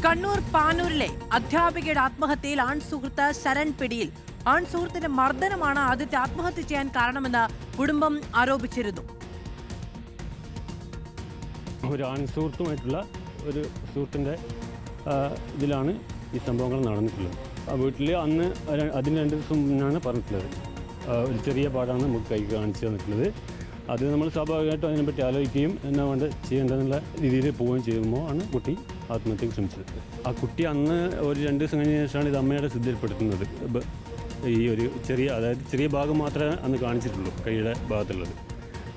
കണ്ണൂർ പാനൂരിലെ അധ്യാപികയുടെ ആത്മഹത്യയിൽ ആൺസുഹൃത്ത് ശരൺ പിടിയിൽ. ആൺസുഹൃത്തിന്റെ മർദ്ദനമാണ് ആദ്യത്തെ ആത്മഹത്യ ചെയ്യാൻ കാരണമെന്ന് കുടുംബം ആരോപിച്ചിരുന്നു. ഒരു ആൺസുഹൃത്തുമായിട്ടുള്ള ഒരു സുഹൃത്തിൻ്റെ ഇതിലാണ് ഈ സംഭവങ്ങൾ നടന്നിട്ടുള്ളത്. വീട്ടിൽ അന്ന് അതിന് 2 ദിവസം മുന്നാണ് പറഞ്ഞിട്ടുള്ളത്. ഒരു ചെറിയ പാടാണ് നമുക്ക് കൈ കാണിച്ചു തന്നിട്ടുള്ളത്. അത് നമ്മൾ സ്വാഭാവികമായിട്ടും അതിനെപ്പറ്റി ആലോചിക്കുകയും എന്നാ വേണ്ട ചെയ്യേണ്ടതെന്നുള്ള രീതിയിൽ പോവുകയും ചെയ്യുമ്പോൾ ആണ് കുട്ടി ആത്മഹത്യക്ക് ശ്രമിച്ചത്. ആ കുട്ടി അന്ന് ഒരു 2 ദിവസം കഴിഞ്ഞ ശേഷമാണ് ഇത് അമ്മയുടെ ശ്രദ്ധയിൽപ്പെടുത്തുന്നത്. ഈ ഒരു ചെറിയ ഭാഗം മാത്രമേ അന്ന് കാണിച്ചിട്ടുള്ളൂ, കൈയുടെ ഭാഗത്തുള്ളത്.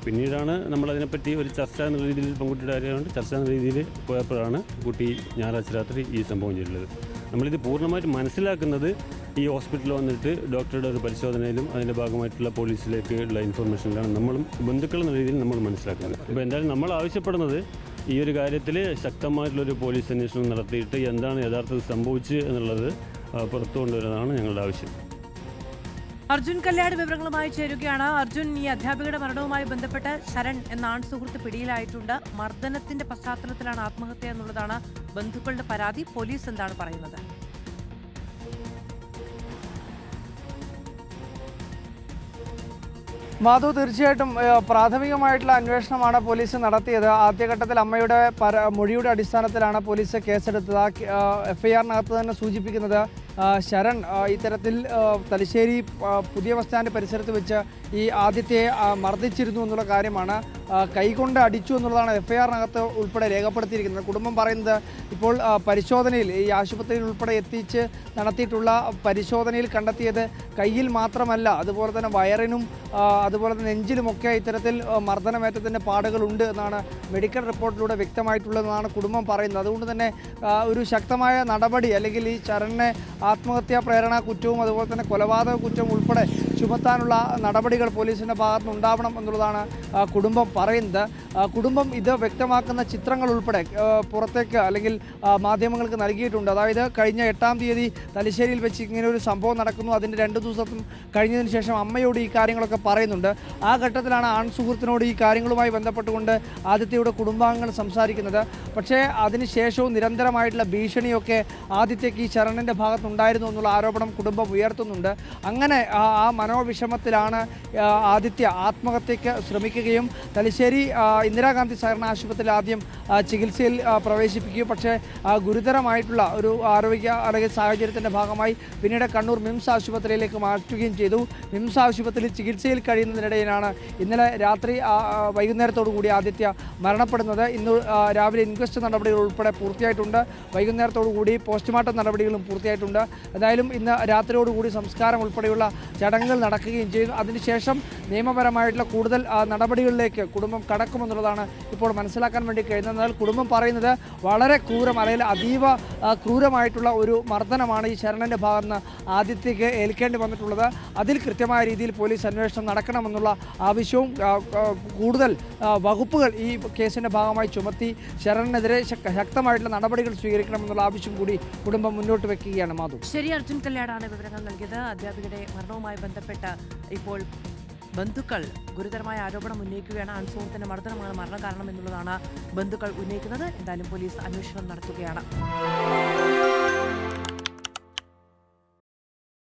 പിന്നീടാണ് നമ്മളതിനെപ്പറ്റി ഒരു ചർച്ച എന്ന രീതിയിൽ, പെൺകുട്ടിയുടെ കാര്യമായിട്ട് ചർച്ച എന്ന രീതിയിൽ പോയപ്പോഴാണ് കുട്ടി ഞായറാഴ്ച രാത്രി ഈ സംഭവം ചെയ്തിട്ടുള്ളത്. നമ്മളിത് പൂർണ്ണമായിട്ട് മനസ്സിലാക്കുന്നത് ഈ ഹോസ്പിറ്റലിൽ വന്നിട്ട് ഡോക്ടറുടെ ഒരു പരിശോധനയിലും അതിൻ്റെ ഭാഗമായിട്ടുള്ള പോലീസിലേക്ക് ഉള്ള ഇൻഫർമേഷനിലാണ് നമ്മളും ബന്ധുക്കൾ എന്ന രീതിയിൽ നമ്മൾ മനസ്സിലാക്കുന്നത്. അപ്പോൾ എന്തായാലും നമ്മൾ ആവശ്യപ്പെടുന്നത് ഈ ഒരു കാര്യത്തിൽ ശക്തമായിട്ടുള്ളൊരു പോലീസ് അന്വേഷണം നടത്തിയിട്ട് എന്താണ് യഥാർത്ഥത്തിൽ സംഭവിച്ചത് എന്നുള്ളത് പുറത്തു കൊണ്ടുവരുന്നതാണ് ഞങ്ങളുടെ ആവശ്യം. അർജുൻ കല്യാട് വിവരങ്ങളുമായി ചേരുകയാണ്. അർജുൻ, ഈ അധ്യാപികയുടെ മരണവുമായി ബന്ധപ്പെട്ട് ശരൺ എന്ന ആൺസുഹൃത്ത് പിടിയിലായിട്ടുണ്ട്. മർദ്ദനത്തിന്റെ പശ്ചാത്തലത്തിലാണ് ആത്മഹത്യ എന്നുള്ളതാണ് ബന്ധുക്കളുടെ പരാതി. പോലീസ് എന്താണ് പറയുന്നത്? മാധു, തീർച്ചയായിട്ടും പ്രാഥമികമായിട്ടുള്ള അന്വേഷണമാണ് പോലീസ് നടത്തിയത്. ആദ്യഘട്ടത്തിൽ അമ്മയുടെ മൊഴിയുടെ അടിസ്ഥാനത്തിലാണ് പോലീസ് കേസെടുത്തത്. എഫ്ഐആറിനകത്ത് തന്നെ സൂചിപ്പിക്കുന്നത് ശരൺ ഇത്തരത്തിൽ തലശ്ശേരി പുതിയ ബസ് സ്റ്റാൻഡ് പരിസരത്ത് വെച്ച് ഈ ആദിത്യയെ മർദ്ദിച്ചിരുന്നു എന്നുള്ള കാര്യമാണ്. കൈകൊണ്ട് അടിച്ചു എന്നുള്ളതാണ് എഫ്ഐആറിനകത്ത് ഉൾപ്പെടെ രേഖപ്പെടുത്തിയിരിക്കുന്നത്. കുടുംബം പറയുന്നത് ഇപ്പോൾ പരിശോധനയിൽ, ഈ ആശുപത്രിയിൽ ഉൾപ്പെടെ എത്തിച്ച് നടത്തിയിട്ടുള്ള പരിശോധനയിൽ കണ്ടെത്തിയത് കയ്യിൽ മാത്രമല്ല, അതുപോലെ തന്നെ വയറിനും അതുപോലെ തന്നെ നെഞ്ചിലുമൊക്കെ ഇത്തരത്തിൽ മർദ്ദനമേറ്റത്തിൻ്റെ പാടുകളുണ്ട് എന്നാണ് മെഡിക്കൽ റിപ്പോർട്ടിലൂടെ വ്യക്തമായിട്ടുള്ളതെന്നാണ് കുടുംബം പറയുന്നത്. അതുകൊണ്ട് തന്നെ ഒരു ശക്തമായ നടപടി, അല്ലെങ്കിൽ ഈ ശരണിനെ ആത്മഹത്യാ പ്രേരണ കുറ്റവും അതുപോലെ തന്നെ കൊലപാതക കുറ്റവും ഉൾപ്പെടെ ചുമത്താനുള്ള നടപടികൾ പോലീസിൻ്റെ ഭാഗത്തുനിന്ന് ഉണ്ടാവണം എന്നുള്ളതാണ് കുടുംബം പറയുന്നത്. കുടുംബം ഇത് വ്യക്തമാക്കുന്ന ചിത്രങ്ങൾ ഉൾപ്പെടെ പുറത്തേക്ക് അല്ലെങ്കിൽ മാധ്യമങ്ങൾക്ക് നൽകിയിട്ടുണ്ട്. അതായത് കഴിഞ്ഞ 8-ാം തീയതി തലശ്ശേരിയിൽ വെച്ച് ഇങ്ങനെ ഒരു സംഭവം നടക്കുന്നു. അതിൻ്റെ 2 ദിവസം കഴിഞ്ഞതിന് ശേഷം അമ്മയോട് ഈ കാര്യങ്ങളൊക്കെ പറയുന്നുണ്ട്. ആ ഘട്ടത്തിലാണ് ആൺസുഹൃത്തിനോട് ഈ കാര്യങ്ങളുമായി ബന്ധപ്പെട്ടുകൊണ്ട് ആദിത്യയുടെ കുടുംബാംഗങ്ങൾ സംസാരിക്കുന്നത്. പക്ഷേ അതിനുശേഷവും നിരന്തരമായിട്ടുള്ള ഭീഷണിയൊക്കെ ആദിത്യയ്ക്ക് ഈ ശരണിൻ്റെ ഭാഗത്തുണ്ടായിരുന്നു എന്നുള്ള ആരോപണം കുടുംബം ഉയർത്തുന്നുണ്ട്. അങ്ങനെ ആ മനോവിഷമത്തിലാണ് ആദിത്യ ആത്മഹത്യയ്ക്ക് ശ്രമിക്കുകയും തലശ്ശേരി ഇന്ദിരാഗാന്ധി സഹകരണ ആശുപത്രിയിൽ ആദ്യം ചികിത്സയിൽ പ്രവേശിപ്പിക്കുകയും പക്ഷേ ഗുരുതരമായിട്ടുള്ള ഒരു ആരോഗ്യ അല്ലെങ്കിൽ സാഹചര്യത്തിൻ്റെ ഭാഗമായി പിന്നീട് കണ്ണൂർ മിംസ് ആശുപത്രിയിലേക്ക് മാറ്റുകയും ചെയ്തു. മിംസ് ആശുപത്രിയിൽ ചികിത്സയിൽ കഴിയുന്നതിനിടയിലാണ് ഇന്നലെ രാത്രി വൈകുന്നേരത്തോടു കൂടി ആദിത്യ മരണപ്പെടുന്നത്. ഇന്ന് രാവിലെ ഇൻക്വസ്റ്റ് നടപടികൾ ഉൾപ്പെടെ പൂർത്തിയായിട്ടുണ്ട്. വൈകുന്നേരത്തോടു കൂടി പോസ്റ്റ്മോർട്ടം നടപടികളും പൂർത്തിയായിട്ടുണ്ട്. എന്തായാലും ഇന്ന് രാത്രിയോടുകൂടി സംസ്കാരം ഉൾപ്പെടെയുള്ള ചടങ്ങുകൾ നടക്കുകയും ചെയ്തു. അതിനുശേഷം നിയമപരമായിട്ടുള്ള കൂടുതൽ നടപടികളിലേക്ക് കുടുംബം കടക്കുമെന്നുള്ളതാണ് ഇപ്പോൾ മനസ്സിലാക്കാൻ വേണ്ടി കഴിയുന്നത്. എന്നാൽ കുടുംബം പറയുന്നത് വളരെ അല്ലെങ്കിൽ അതീവ ക്രൂരമായിട്ടുള്ള ഒരു മർദ്ദനമാണ് ഈ ശരണൻ്റെ ഭാഗത്ത് നിന്ന് ആദിത്യയ്ക്ക് ഏൽക്കേണ്ടി വന്നിട്ടുള്ളത്. അതിൽ കൃത്യമായ രീതിയിൽ പോലീസ് അന്വേഷണം നടക്കണമെന്നുള്ള ആവശ്യവും കൂടുതൽ വകുപ്പുകൾ ഈ കേസിൻ്റെ ഭാഗമായി ചുമത്തി ശരണിനെതിരെ ശക്തമായിട്ടുള്ള നടപടികൾ സ്വീകരിക്കണമെന്നുള്ള ആവശ്യം കൂടി കുടുംബം മുന്നോട്ട് വെക്കുകയാണ്. മാധു, ശരി. അർജുൻ കല്യാടാണ് വിവരങ്ങൾ നൽകിയത്. അധ്യാപികയുടെ മരണവുമായി ബന്ധപ്പെട്ട് ഇപ്പോൾ ബന്ധുക്കൾ ഗുരുതരമായ ആരോപണം ഉന്നയിക്കുകയാണ്. ആൺസുഹൃത്തിന്റെ മർദ്ദനമാണ് മരണകാരണം എന്നുള്ളതാണ് ബന്ധുക്കൾ ഉന്നയിക്കുന്നത്. എന്തായാലും പോലീസ് അന്വേഷണം നടത്തുകയാണ്.